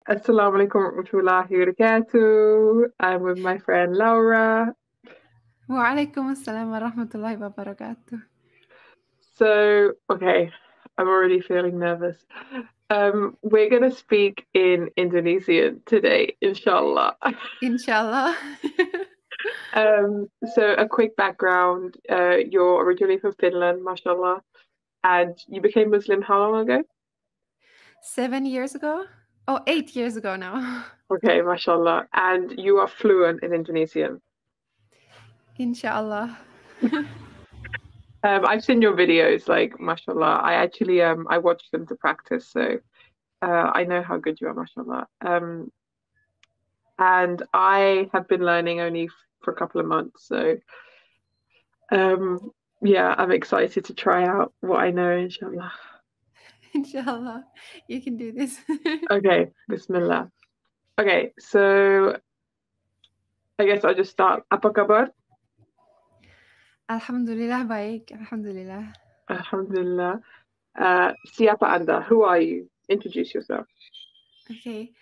Assalamualaikum warahmatullahi wabarakatuh. I'm with my friend Laura. Waalaikumsalam warahmatullahi wabarakatuh. So, okay, I'm already feeling nervous. We're going to speak in Indonesian today, inshallah. Inshallah. So, a quick background. You're originally from Finland, mashallah, and you became Muslim how long ago? 7 years ago? Oh, 8 years ago now. Okay, mashallah. And you are fluent in Indonesian. Inshallah. I've seen your videos, like, mashallah. I actually I watched them to practice, so I know how good you are, mashallah. And I have been learning only for a couple of months, so yeah, I'm excited to try out what I know, inshallah. Inshallah. You can do this. Okay, Bismillah. Okay, so I guess I'll just start. Apa kabar? Alhamdulillah baik. Alhamdulillah. Alhamdulillah. Siapa Anda? Who are you? Introduce yourself. Oke.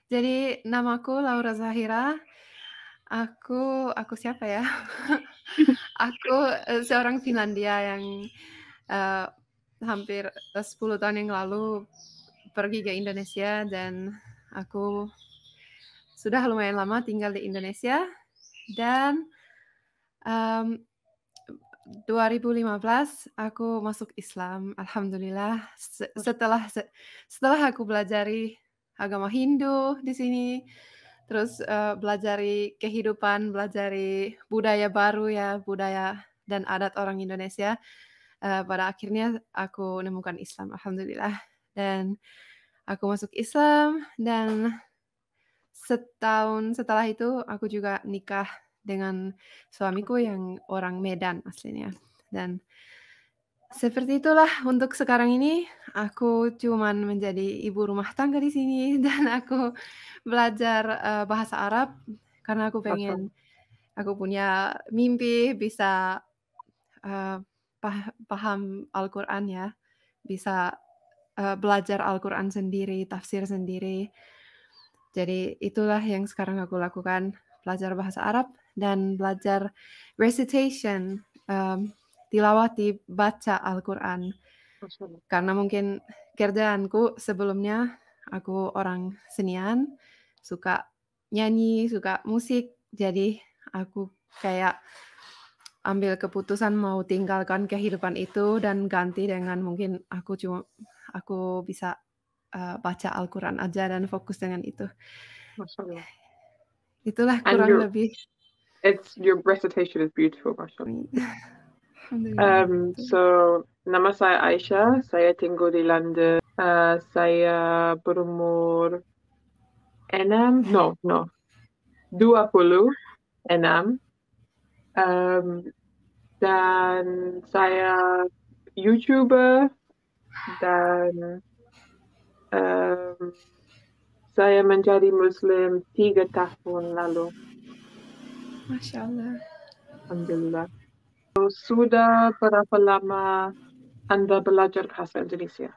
Jadi namaku Laura Zahira. Aku siapa ya? Aku seorang Finlandia yang hampir 10 tahun yang lalu pergi ke Indonesia dan aku sudah lumayan lama tinggal di Indonesia dan 2015 aku masuk Islam, alhamdulillah. Setelah aku belajari agama Hindu di sini, terus belajari kehidupan, belajari budaya baru ya, budaya dan adat orang Indonesia. Pada akhirnya aku menemukan Islam, alhamdulillah. Dan aku masuk Islam dan setahun setelah itu aku juga nikah dengan suamiku yang orang Medan aslinya. Dan seperti itulah untuk sekarang ini aku cuman menjadi ibu rumah tangga di sini dan aku belajar bahasa Arab karena aku punya mimpi bisa paham Al-Quran ya, bisa belajar Al-Quran sendiri, tafsir sendiri. Jadi itulah yang sekarang aku lakukan, belajar bahasa Arab dan belajar recitation, tilawati baca Al-Quran. Karena mungkin kerjaanku sebelumnya aku orang senian, suka nyanyi, suka musik, jadi aku kayak ambil keputusan mau tinggalkan kehidupan itu dan ganti dengan mungkin aku bisa baca Al-Quran aja dan fokus dengan itu. Mashallah. Itulah kurang lebih. Your recitation is beautiful, mashallah. Alhamdulillah. So, nama saya Aisyah, saya tinggal di London. Saya berumur 26. Dan saya YouTuber dan saya menjadi Muslim 3 tahun lalu. Masya Allah. Alhamdulillah. Sudah berapa lama Anda belajar bahasa Indonesia?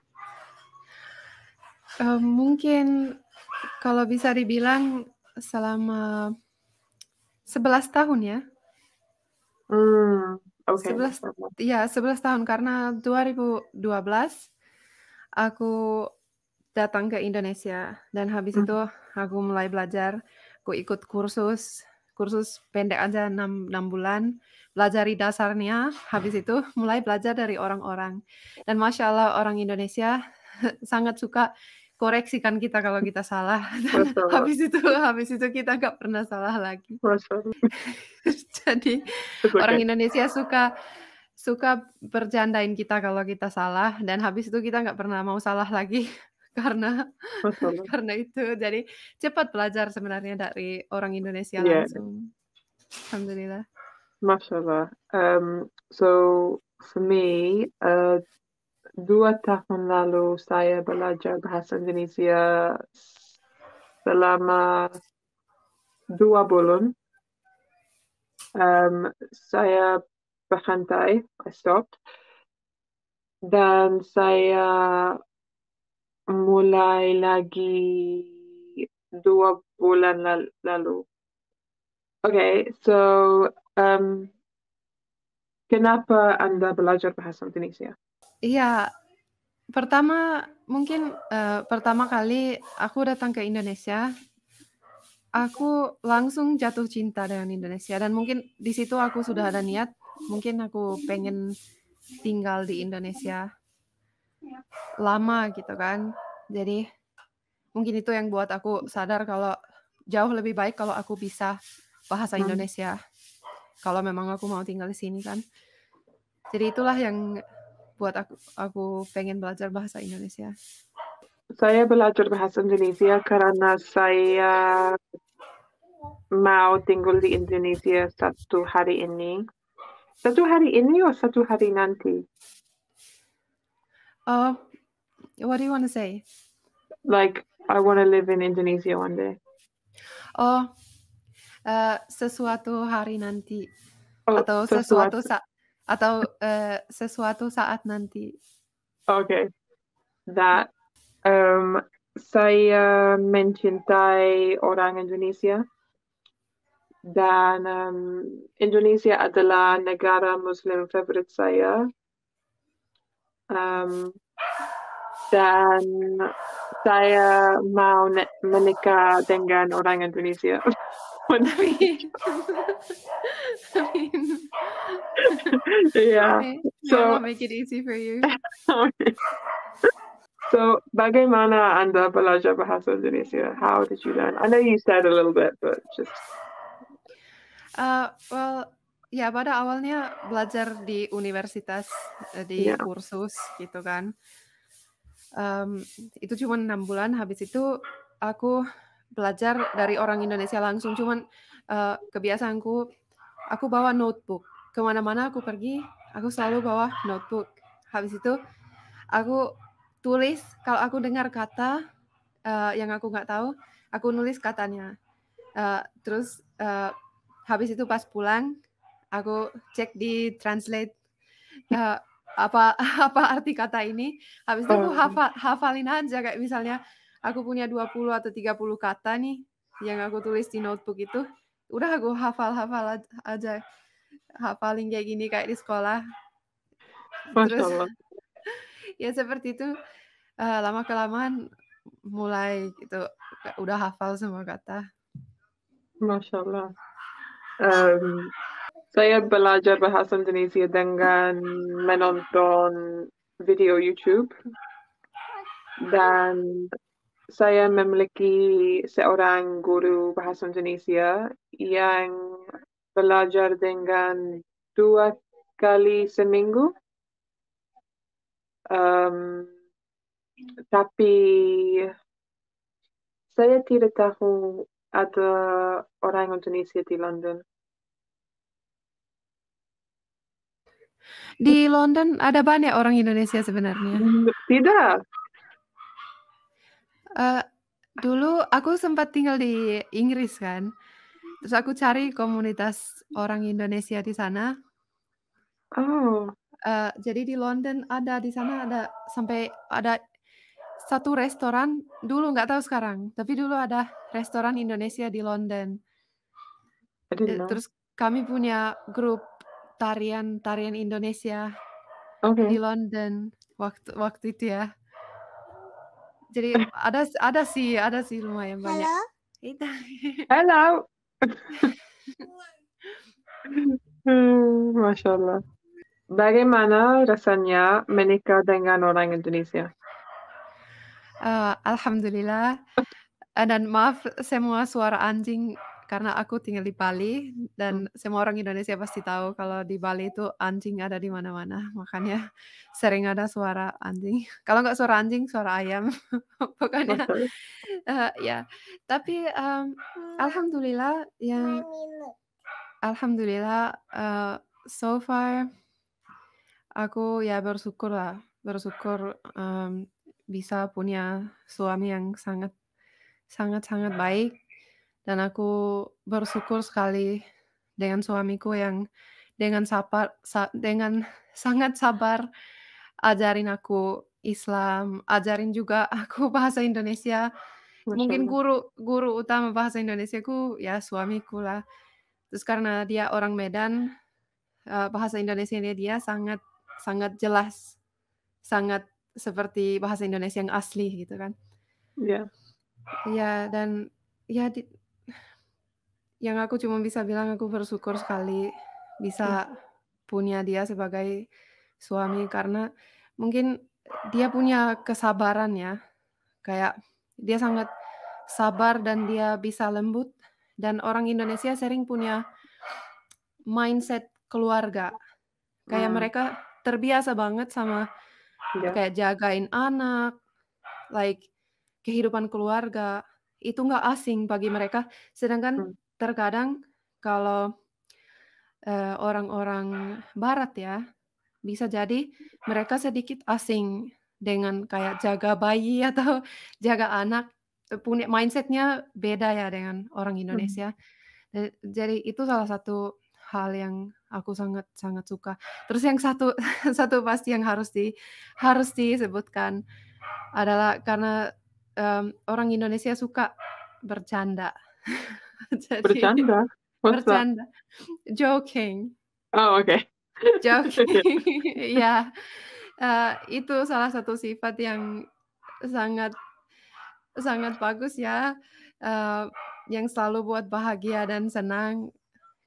Mungkin kalau bisa dibilang selama 11 tahun ya. Okay. 11 tahun karena 2012 aku datang ke Indonesia dan habis itu aku mulai belajar, aku ikut kursus pendek aja 6 bulan, belajari dasarnya, habis itu mulai belajar dari orang-orang. Dan Masya Allah orang Indonesia sangat suka koreksikan kita kalau kita salah. Dan habis itu kita nggak pernah salah lagi. Jadi orang Indonesia suka bercandain kita kalau kita salah dan habis itu kita nggak pernah mau salah lagi karena itu. Jadi cepat belajar sebenarnya dari orang Indonesia langsung. Alhamdulillah. Mashallah. So for me, 2 tahun lalu saya belajar bahasa Indonesia selama 2 bulan. Saya berhenti, I stopped. Dan saya mulai lagi 2 bulan lalu. Okay, so kenapa Anda belajar bahasa Indonesia? Iya, pertama mungkin pertama kali aku datang ke Indonesia, aku langsung jatuh cinta dengan Indonesia dan mungkin di situ aku sudah ada niat, mungkin aku pengen tinggal di Indonesia lama gitu kan. Jadi mungkin itu yang buat aku sadar kalau jauh lebih baik kalau aku bisa bahasa Indonesia. Kalau memang aku mau tinggal di sini kan. Jadi itulah yang buat aku pengen belajar bahasa Indonesia. Saya belajar bahasa Indonesia karena saya mau tinggal di Indonesia satu hari ini. Satu hari ini atau satu hari nanti? Oh, what do you want to say? Like, I want to live in Indonesia one day. Oh, sesuatu hari nanti Oh, atau sesuatu saat nanti. Okay, that saya mencintai orang Indonesia dan Indonesia adalah negara Muslim favorit saya. Dan saya mau menikah dengan orang Indonesia. Yeah. So make it easy for you. So, bagaimana Anda belajar bahasa Indonesia? How did you learn? I know you said a little bit, but just. Well, ya pada awalnya belajar di universitas, di kursus gitu kan. Itu cuma 6 bulan, habis itu aku belajar dari orang Indonesia langsung. Cuman kebiasaanku, aku bawa notebook. Kemana-mana aku pergi, aku selalu bawa notebook. Habis itu aku tulis, kalau aku dengar kata yang aku nggak tahu, aku nulis katanya. Terus habis itu pas pulang, aku cek di translate apa arti kata ini. Habis itu aku hafalin aja, kayak misalnya aku punya 20 atau 30 kata nih yang aku tulis di notebook itu, udah aku hafal aja, hafalin kayak gini kayak di sekolah. Terus ya seperti itu, lama kelamaan mulai gitu udah hafal semua kata. Masya Allah. Saya belajar bahasa Indonesia dengan menonton video YouTube dan saya memiliki seorang guru bahasa Indonesia yang belajar dengan 2 kali seminggu. Tapi saya tidak tahu ada orang Indonesia di London. Di London ada banyak orang Indonesia sebenarnya. Tidak. Dulu aku sempat tinggal di Inggris kan. Terus aku cari komunitas orang Indonesia di sana. Oh. Jadi di London di sana ada sampai ada satu restoran, dulu nggak tahu sekarang, tapi dulu ada restoran Indonesia di London. Terus kami punya grup tarian Indonesia di London waktu itu ya. Jadi ada sih lumayan banyak. Halo. Masya Allah. Bagaimana rasanya menikah dengan orang Indonesia? Alhamdulillah. Dan maaf semua suara anjing karena aku tinggal di Bali dan semua orang Indonesia pasti tahu kalau di Bali itu anjing ada di mana-mana. Makanya sering ada suara anjing. Kalau nggak suara anjing, suara ayam. Pokoknya ya. Tapi alhamdulillah so far aku ya bersyukur bisa punya suami yang sangat baik, dan aku bersyukur sekali dengan suamiku yang dengan sangat sabar ajarin aku Islam, ajarin juga aku bahasa Indonesia Masya Mungkin Allah. guru utama bahasa Indonesiaku ya suamiku lah. Terus karena dia orang Medan, bahasa Indonesianya dia sangat sangat jelas, sangat seperti bahasa Indonesia yang asli gitu kan. Yeah. Iya dan ya yang aku cuma bisa bilang aku bersyukur sekali Mm. bisa punya dia sebagai suami karena mungkin dia punya kesabaran ya, kayak dia sangat sabar dan dia bisa lembut dan orang Indonesia sering punya mindset keluarga. Kayak Mm. mereka terbiasa banget sama Yeah. kayak jagain anak, like kehidupan keluarga, itu nggak asing bagi mereka. Sedangkan Mm. terkadang kalau, orang-orang barat ya, bisa jadi mereka sedikit asing dengan kayak jaga bayi atau jaga anak, punya mindset-nya beda ya dengan orang Mm. Indonesia. Jadi itu salah satu hal yang aku sangat sangat suka. Terus yang satu satu pasti yang harus disebutkan adalah karena, orang Indonesia suka bercanda. Jadi Bercanda. What's that? bercanda, joking Oh, okay. joking, iya, itu salah satu sifat yang sangat sangat bagus ya, eee, yang selalu buat bahagia dan senang.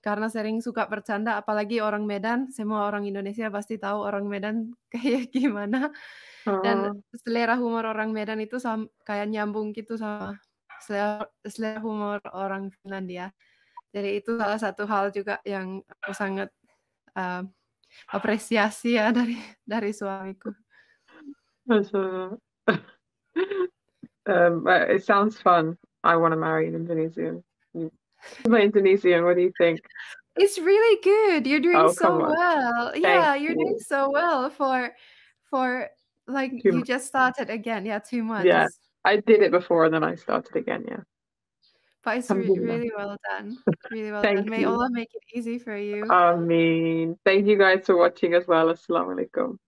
Karena sering suka bercanda apalagi orang Medan, semua orang Indonesia pasti tahu orang Medan kayak gimana, dan Oh, selera humor orang Medan itu kayak nyambung gitu sama selera selera humor orang Finlandia. Jadi itu salah satu hal juga yang aku sangat, eee, apresiasi ya dari suamiku. so, it sounds fun. I want to marry an Indonesian. You- My Indonesian, what do you think? It's really good. You're doing Oh, come so on. well. Thank Yeah, you're doing you. so well for like Too you much. just started again. Yeah, 2 Yeah, months. I did it before, and then I started again. Yeah. But it's Alhamdulillah. really well done. Really well done. Thank May you. Allah make it easy for you. I mean, thank you guys for watching as well. Assalamu alaikum.